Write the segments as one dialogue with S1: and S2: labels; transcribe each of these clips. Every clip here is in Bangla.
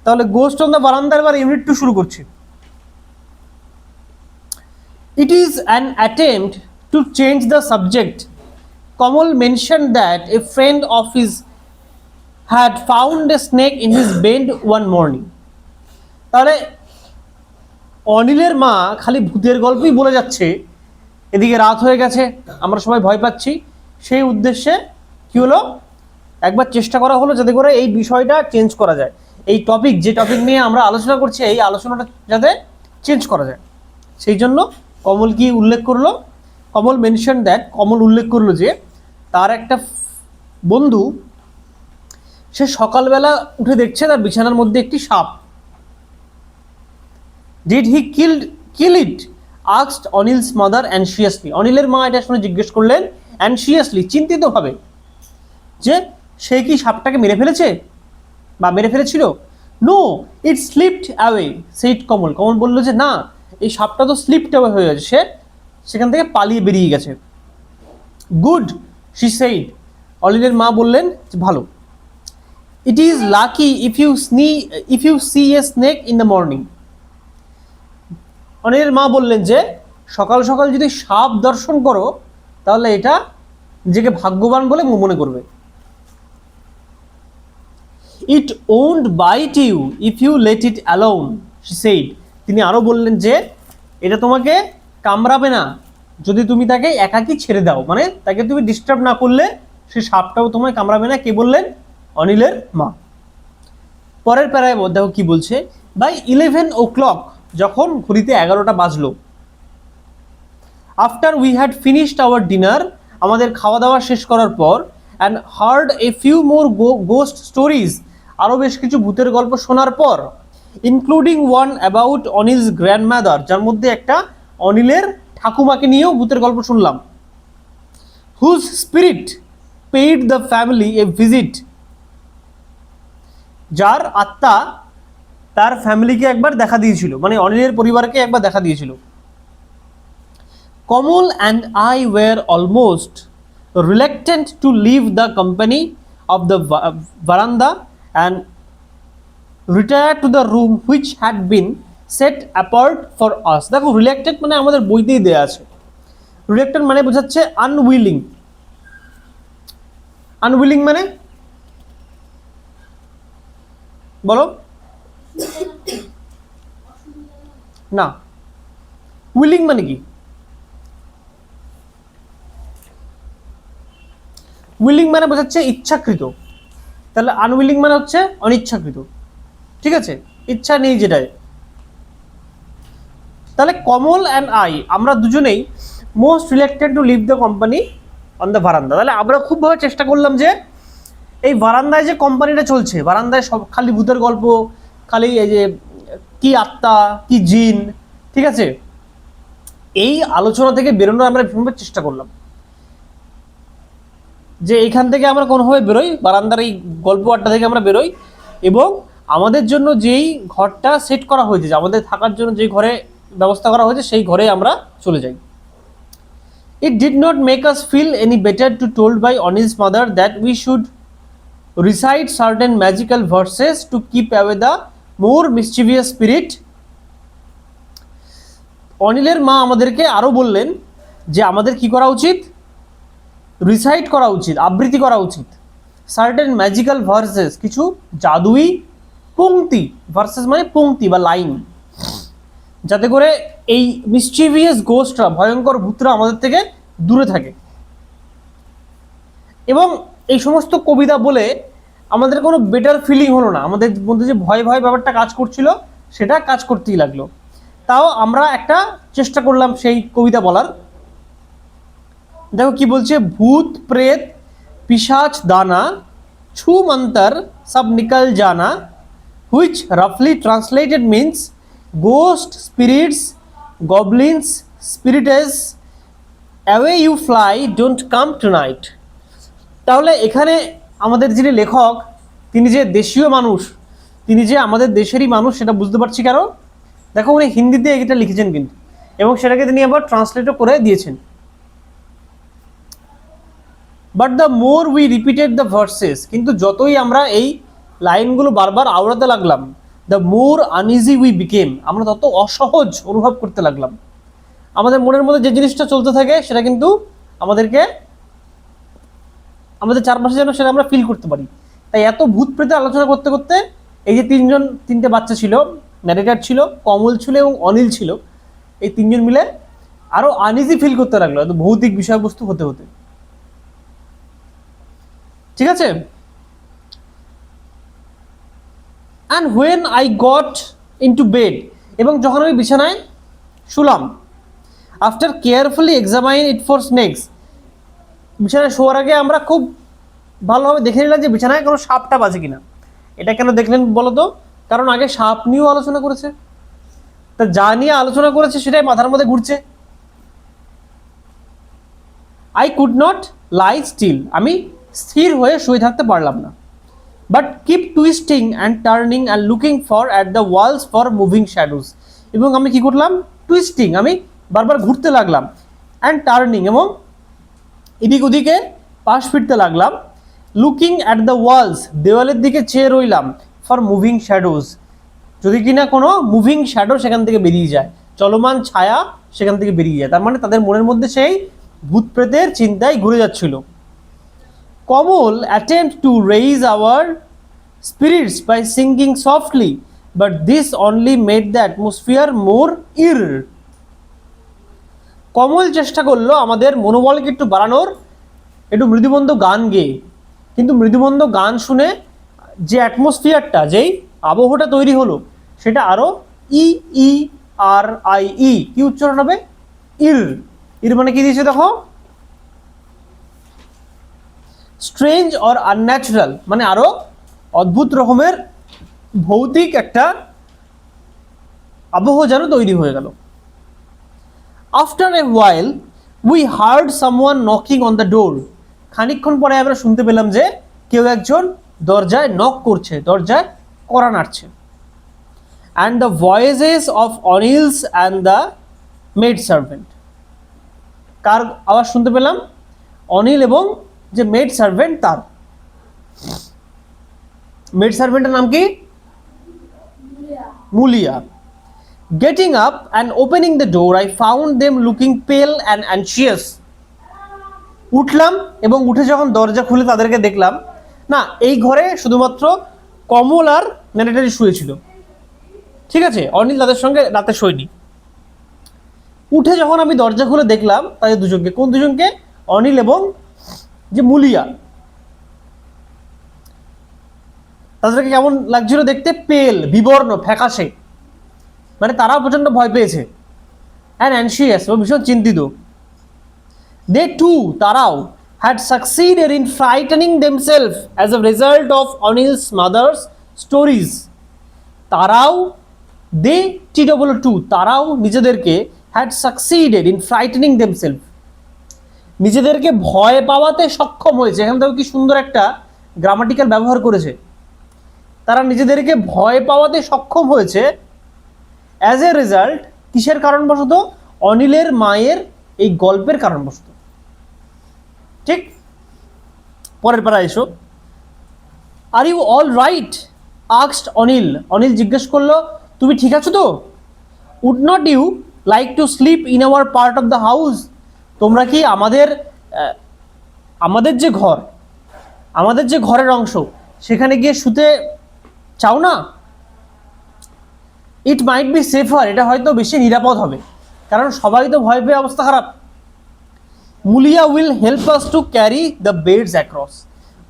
S1: তাহলে গোস্ট অন দ্য বারান্দা এবার ইউনিট 2 শুরু করছি। It is an attempt to change the subject. Kamal mentioned that a friend of his had found a snake in his bed one morning. তাহলে অনিলের মা খালি ভূতের গল্পই বলে যাচ্ছে, এদিকে রাত হয়ে গেছে, আমরা সবাই ভয় পাচ্ছি। সেই উদ্দেশ্যে কি হলো, একবার চেষ্টা করা হলো যাতে করে এই বিষয়টা চেঞ্জ করা যায়, এই টপিক যে টপিক নিয়ে আমরা আলোচনা করছি এই আলোচনাটা যাতে চেঞ্জ করা যায়। সেই জন্য কমল কি উল্লেখ করলো, কমল মেনশন দ্যাট, কমল উল্লেখ করলো যে তার একটা বন্ধু সে সকালবেলা উঠে দেখছে তার বিছানার মধ্যে একটি সাপ। Did he kill it asked Anil's mother anxiously. অনিলের মা এটা শুনে জিজ্ঞেস করলেন অ্যানশিয়াসলি, চিন্তিতভাবে, যে সে কি সাপটাকে মেরে ফেলেছে বা মেরে ফেলেছিল। নো, ইট স্লিপড অ্যাওয়ে সেইড কমল। কমল বলল যে না, এই সাপটা তো স্লিপড অ্যাওয়ে হয়ে গেছে, সে সেখান থেকে পালিয়ে বেরিয়ে গেছে। Good, she said. অনিলের মা বললেন ভালো। It is lucky if you see a snake in the morning. অনিলের মা বললেন যে সকাল সকাল যদি সাপ দর্শন করো তাহলে এটা নিজেকে ভাগ্যবান বলে মনে করবে। It won't bite you if you let it alone, she said. তিনি আরও বললেন যে এটা তোমাকে কামড়াবে না যদি তুমি তাকে একাকী ছেড়ে দাও, মানে তাকে তুমি ডিস্টার্ব না করলে সে সাপটাও তোমায় কামড়াবে না। কে বললেন? অনিলের মা। পরের প্যারায় দেখো কি বলছে, বাই 11 o'clock, যখন ঘড়িতে 11টা বাজলো, after we had finished our dinner, আমাদের খাওয়া দাওয়া শেষ করার পর, and heard a few more ghost stories, আরও বেশ কিছু ভূতের গল্প শোনার পর, including one about Anil's grandmother, যার মধ্যে একটা অনিলের ঠাকুমাকে নিয়েও ভূতের গল্প শুনলাম, whose spirit paid the family a visit, যার আত্মা তার ফ্যামিলিকে একবার দেখা দিয়েছিল, মানে অনিলের পরিবারকে একবার দেখা দিয়েছিল। Kamal and I were almost reluctant to leave the company of the veranda and retire to the room which had been set apart for us. দেখো reluctant মানে আমাদের বইতেই দেয়া আছে, reluctant মানে বোঝাচ্ছে unwilling। unwilling মানে বলো না, willing মানে কি? উইলিং মানে বোঝাচ্ছে ইচ্ছাকৃত, তাহলে আনউইলিং মানে হচ্ছে অনিচ্ছাকৃত, ঠিক আছে, ইচ্ছা নেই যেটাই। তাহলে কমল অ্যান্ড আই, আমরা দুজনেই most reluctant to leave the company on the veranda. তাহলে আমরা খুবভাবে চেষ্টা করলাম যে এই বারান্দায় যে কোম্পানিটা চলছে, বারান্দায় সব খালি ভূতের গল্প, খালি এই যে কি আত্মা কি জিন, ঠিক আছে, এই আলোচনা থেকে বেরোনোর আমরা ভীষণভাবে চেষ্টা করলাম যে এইখান থেকে আমরা কোনোভাবে বেরোই, বারান্দার এই গল্প আড্ডা থেকে আমরা বেরোই, এবং আমাদের জন্য যেই ঘরটা সেট করা হয়েছে, যে আমাদের থাকার জন্য যেই ঘরে ব্যবস্থা করা হয়েছে সেই ঘরে আমরা চলে যাই। It did not make us feel any better to told by Anil's mother that we should recite certain magical verses to keep away the more mischievous spirit. অনিলের মা আমাদেরকে আরও বললেন যে আমাদের কি করা উচিত, রিসাইট করা উচিত, আবৃত্তি করা উচিত, সার্টেন ম্যাজিক্যাল ভার্সেস, কিছু জাদুই পংক্তি, ভার্সেস মানে পংক্তি বা লাইন, যাতে করে এই মিসচিভিয়াস গোস্টরা, ভয়ঙ্কর ভূতরা আমাদের থেকে দূরে থাকে। এবং এই সমস্ত কবিতা বলে আমাদের কোনো বেটার ফিলিং হলো না, আমাদের মধ্যে যে ভয় ভয় ব্যাপারটা কাজ করছিল সেটা কাজ করতেই লাগলো। তাও আমরা একটা চেষ্টা করলাম সেই কবিতা বলার। দেখো কি বলছে, ভূত প্রেত পিশাচ দানা ছু মন্তর সব নিকল জানা, হুইচ রাফলি translated means ghost spirits goblins spirits away you fly don't come tonight. তাহলে এখানে আমাদের যিনি লেখক তিনি যে দেশীয় মানুষ, তিনি যে আমাদের দেশেরই মানুষ সেটা বুঝতে পারছি কেন, দেখো উনি হিন্দিতে এটা লিখেছেন কিন্তু, এবং সেটাকে তিনি আবার ট্রান্সলেটও করে দিয়েছেন। But the more we repeated the versus, কিন্তু যতই আমরা এই লাইনগুলো বারবার আওড়াতে লাগলাম, the more uneasy we became, আমরা তত অসহজ অনুভব করতে লাগলাম। আমাদের মনের মধ্যে যে জিনিসটা চলতে থাকে সেটা কিন্তু আমাদেরকে আমাদের চারপাশে যেন সেটা আমরা ফিল করতে পারি। তাই এত ভূত প্রেতে আলোচনা করতে করতে এই যে তিনটে বাচ্চা ছিল, ন্যারেটর ছিল, কমল ছিল এবং অনিল ছিল, এই তিনজন মিলে আরো আনইজি ফিল করতে লাগলো এত ভৌতিক বিষয়বস্তু হতে হতে। ঠিক আছে। And when I got into bed, এবং যখন আমি বিছানায় শুলাম, after carefully examine it for snakes, বিছানায় শোয়ার আগে আমরা খুব ভালোভাবে দেখে নিলাম যে বিছানায় কোনো সাপটা আছে কিনা। এটা কেন দেখলেন বলো তো? কারণ আগে সাপ নিয়েও আলোচনা করেছে, তা যা নিয়ে আলোচনা করেছে সেটাই মাথার মধ্যে ঘুরছে। I could not lie still, আমি স্থির হয়ে শুয়ে থাকতে পারলাম না। But keep twisting and turning and looking for at the walls for moving shadows, এবং আমি কি করলাম, টুইস্টিং, আমি বারবার ঘুরতে লাগলাম, অ্যান্ড টার্নিং, এবং এদিক ওদিকে পাশ ফিরতে লাগলাম, লুকিং অ্যাট দ্য ওয়ালস, দেওয়ালের দিকে চেয়ে রইলাম, ফর মুভিং শ্যাডোজ, যদি কিনা কোনো মুভিং শ্যাডো সেখান থেকে বেরিয়ে যায়, চলমান ছায়া সেখান থেকে বেরিয়ে যায়। তার মানে তাদের মনের মধ্যে সেই ভূত প্রেতের চিন্তায় ঘুরে যাচ্ছিল। Kamal attempt to raise our spirits by singing softly, but this only made the atmosphere more eerie. কমল চেষ্টা করলো আমাদের মনোবলকে একটু বাড়ানোর, একটু মৃদুমন্দ গান গেয়ে, কিন্তু মৃদুমন্দ গান শুনে যে অ্যাটমসফিয়ারটা, যেই আবহটা তৈরি হলো, সেটা আরো ই ই আর আই ই, কি উচ্চারণ হবে, ইর। ইর মানে কি দিয়েছে দেখো, স্ট্রেঞ্জ অর আনন্যাচারাল, মানে আরো অদ্ভুত রকমের ভৌতিক একটা আবহ যেন তৈরি হয়ে গেল। After a while we heard someone knocking on the door, খানিকক্ষণ পরে আমরা শুনতে পেলাম যে কেউ একজন দরজায় নক করছে, দরজায় কড়া নাড়ছে। And the voices of Anil's and the maid servant, কার আওয়াজ শুনতে পেলাম, অনিল এবং যে মেড সার্ভেন্ট তার। মেড সার্ভেন্টের নাম কি, Mulia. Getting up and opening the door I found them looking pale and anxious, উঠলাম এবং উঠে যখন দরজা খুলে তাদেরকে দেখলাম, না এই ঘরে শুধুমাত্র কমল আর ন্যারেটরি শুয়েছিল, ঠিক আছে, অনিল তাদের সঙ্গে রাতে শোয়নি। উঠে যখন আমি দরজা খুলে দেখলাম তাদের দুজনকে, কোন দুজনকে, অনিল এবং যে মুলিয়া, তাদেরকে কেমন লাগছিল দেখতে, পেল, বিবর্ণ, ফ্যাকাশে, মানে তারাও প্রচন্ড ভয় পেয়েছে, অ্যান্ড অ্যানশিয়াস, ও ভীষণ চিন্তিত। দে টু, তারাও, had succeeded in frightening themselves as a result of Anil's mother's stories, তারাও, দে টি ডবল টু, তারাও নিজেদেরকে, had succeeded in frightening themselves, নিজেদেরকে ভয় পাওয়াতে সক্ষম হয়েছে। এখান থেকে কি সুন্দর একটা গ্রামাটিক্যাল ব্যবহার করেছে, তারা নিজেদেরকে ভয় পাওয়াতে সক্ষম হয়েছে অ্যাজ এ রেজাল্ট, কিসের কারণবশত, অনিলের মায়ের এই গল্পের কারণবশত। ঠিক, পরের পারা এসো। Are you all right asked Anil, Anil জিজ্ঞেস করলো তুমি ঠিক আছো তো। Would not you like to sleep in our part of the house, তোমরা কি আমাদের যে ঘর, আমাদের যে ঘরের অংশ, সেখানে গিয়ে শুতে চাও না। ইট মাইট বি সেফার, এটা হয়তো বেশি নিরাপদ হবে, কারণ সবাই তো ভয় পেয়ে অবস্থা খারাপ। Mulia will help us to carry the beds across,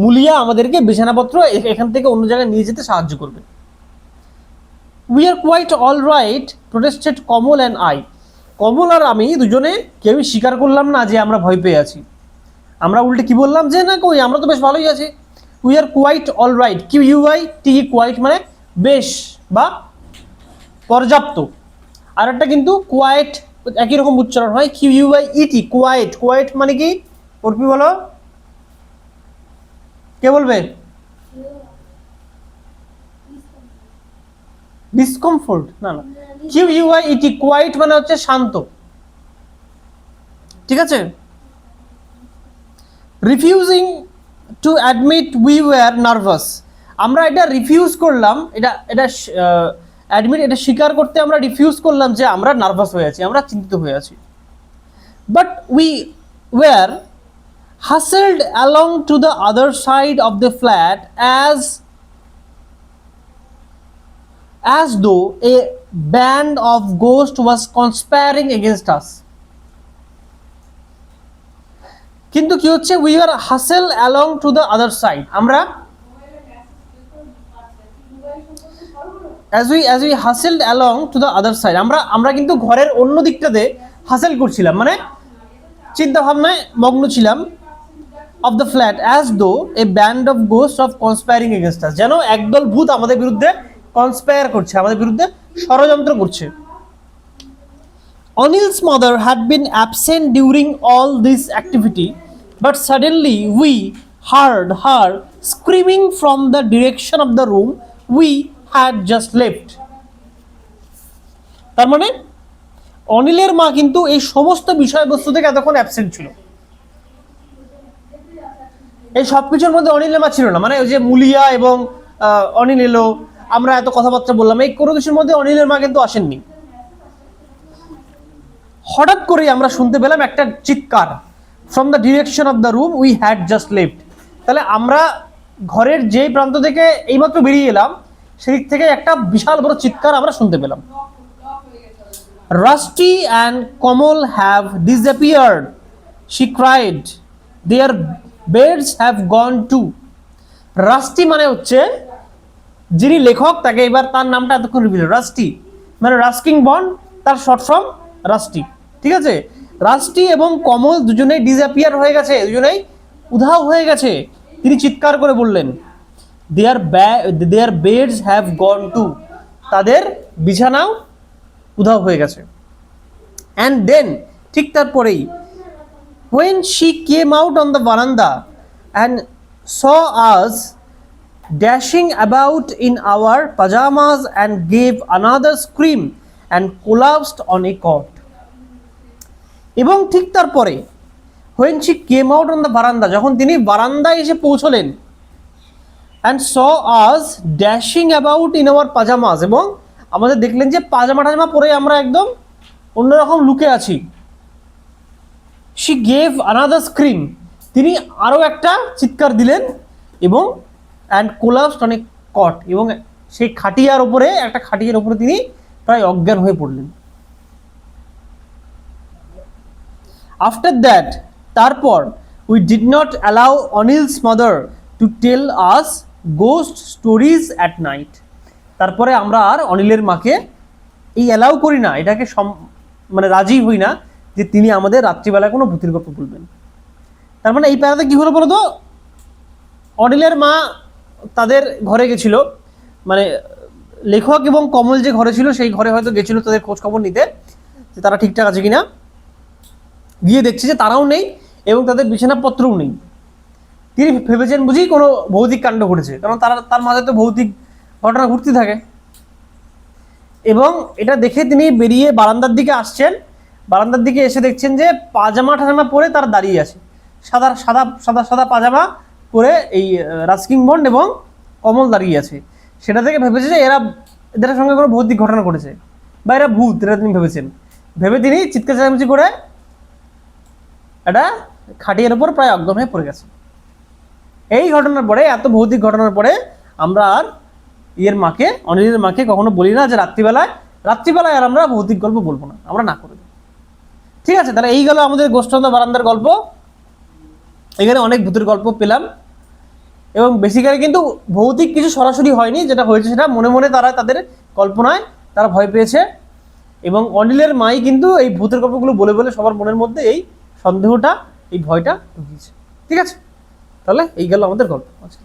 S1: Mulia আমাদেরকে বিছানাপত্র এখান থেকে অন্য জায়গায় নিয়ে যেতে সাহায্য করবে। We are quite all right protested Kamal and I, Kamal আর আমি দুজনে কেউই স্বীকার করলাম না যে আমরা ভয় পেয়ে আছি, আমরা উল্টে কি বললাম যে না কই, আমরা তো বেশ ভালোই আছি। We are quite all right, Q U I T, quite মানে বেশ বা পর্যাপ্ত, আর একটা কিন্তু কোয়াইট একই রকম উচ্চারণ হয়, Q U I E T, quite. Quite মানে কি, অর্পি বলো, কে বলবে, ডিসকমফোর্ট, না না, Q U I E T, quite মানে হচ্ছে শান্ত, ঠিক আছে। Refusing to admit we were nervous, আমরা এটা রিফিউজ করলাম, এটা অ্যাডমিট, এটা স্বীকার করতে আমরা রিফিউজ করলাম যে আমরা নার্ভাস হয়ে আছি, আমরা চিন্তিত হয়ে আছি। But we were hustled along to the other side of the flat as though a band of ghosts was conspiring against us. কিন্তু কি হচ্ছে, we were hustled along to the other side, আমরা as we hustled along to the other side, আমরা কিন্তু ঘরের অন্য দিকটাতে হাসেল করছিলাম, মানে চিন্তা ভাবনায় মগ্ন ছিলাম, of the flat as though a band of ghosts of conspiring against us, যেন একদল ভূত আমাদের বিরুদ্ধে কনস্পায়ার করছে, আমাদের বিরুদ্ধে ষড়যন্ত্র করছে। Anil's mother had been absent during all this activity, but suddenly we heard her screaming from the direction of the room we had just left. তার মানে অনিলের মা কিন্তু এই সমস্ত বিষয়বস্তু থেকে এতক্ষণ অ্যাবসেন্ট ছিল, এই সবকিছুর মধ্যে অনিলের মা ছিল না, মানে ওই যে মুলিয়া এবং অনিল এলো, আমরা এত কথাবার্তা বললাম, এই কোনো কিছুর মধ্যে অনিলের মা কিন্তু আসেননি। হঠাৎ করেই আমরা শুনতে পেলাম একটা চিৎকার, from the direction of the room we had just left. তাহলে আমরা ঘরের যেই প্রান্ত থেকে এইমাত্র বেরিয়ে এলাম, সেদিক থেকে একটা বিশাল বড় চিৎকার আমরা শুনতে পেলাম। Rusty and Komal have disappeared, she cried. Their beds have gone too. Rusty মানে হচ্ছে যিনি লেখক, তাকে এবার তার নামটা এতক্ষণ রিভিল, রাস্টি মানে রাস্কিং বন্ড, তার শর্ট ফর্ম রাস্টি, ঠিক আছে। রাস্টি এবং কমল দুজনেই ডিসঅ্যাপিয়ার হয়ে গেছে, দুজনেই উধাও হয়ে গেছে। তিনি চিৎকার করে বললেন, দেয়ার বেডস হ্যাভ গন টু, তাদের বিছানাও উধাও হয়ে গেছে। অ্যান্ড দেন, ঠিক তারপরেই, when she came out on the veranda and saw us dashing about in our pajamas and gave another scream and collapsed on a cot. এবং ঠিক তারপরে, when she came out on the veranda, যখন তিনি বারান্দায় এসে পৌঁছলেন, and saw us dashing about in our pajamas, এবং আমাদের দেখলেন যে পাজামা টাজামা পরে আমরা একদম অন্যরকম লুকে আছি। she gave another scream, তিনি আরো একটা চিৎকার দিলেন, এবং and collapsed on a cot, এবং সেই খাটিয়ার উপরে, একটা খাটিয়ার উপরে তিনি প্রায় অজ্ঞান হয়ে পড়লেন। after that, তারপর, we did not allow Anil's mother to tell us ghost stories at night, তারপরে আমরা আর অনিলের মাকে এই অ্যালাউ করি না, এটাকে মানে রাজি হই না যে তিনি আমাদের রাত্রিবেলায় কোনো ভূতের গল্প বলবেন। তার মানে এই প্যারাতে কি হলো বলতো, অনিলের মা তাদের ঘরে গেছিল, মানে লেখক এবং কমল যে ঘরে ছিল সেই ঘরে হয়তো গেছিল তাদের খোঁজ খবর নিতে যে তারা ঠিকঠাক আছে কিনা। গিয়ে দেখছে যে তারাও নেই এবং তাদের বিছানাপত্রও নেই। তিনি ভেবেছেন বুঝি কোনো ভৌতিক কাণ্ড ঘটেছে, কারণ তার মাঝে তো ভৌতিক ঘটনা ঘুরতে থাকে। এবং এটা দেখে তিনি বেরিয়ে বারান্দার দিকে আসছেন, বারান্দার দিকে এসে দেখছেন যে পাজামা টাজামা পরে তারা দাঁড়িয়ে আছে, সাদা সাদা সাদা সাদা পাজামা পরে এই রাস্কিং বন্ড এবং কমল দাঁড়িয়ে আছে। সেটা থেকে ভেবেছে যে এদের সঙ্গে কোনো ভৌতিক ঘটনা ঘটেছে বা এরা ভূত, এটা তিনি ভেবেছেন। ভেবে তিনি চিৎকার চেঁচামেচি করে এটা খাটিয়ার উপর প্রায় অজ্ঞান হয়ে পড়ে গেছে। এই ঘটনার পরে, এত ভৌতিক ঘটনার পরে আমরা আর অনিলের মাকে কখনো বলি না যে রাত্রিবেলায় আর আমরা ভৌতিক গল্প বলবো না, আমরা না করে দিই। ঠিক আছে, তাহলে এই গেল আমাদের গোষ্ঠ বারান্দার গল্প। এখানে অনেক ভূতের গল্প পেলাম এবং বেসিক্যালি কিন্তু ভৌতিক কিছু সরাসরি হয়নি, যেটা হয়েছে সেটা মনে মনে তারা তাদের কল্পনায় তারা ভয় পেয়েছে। এবং অনিলের মাই কিন্তু এই ভূতের গল্পগুলো বলে বলে সবার মনের মধ্যে এই সন্দেহটা, এই ভয়টা ঢুকিয়েছে। ঠিক আছে, তাহলে এই গেল আমাদের গল্প আজকে।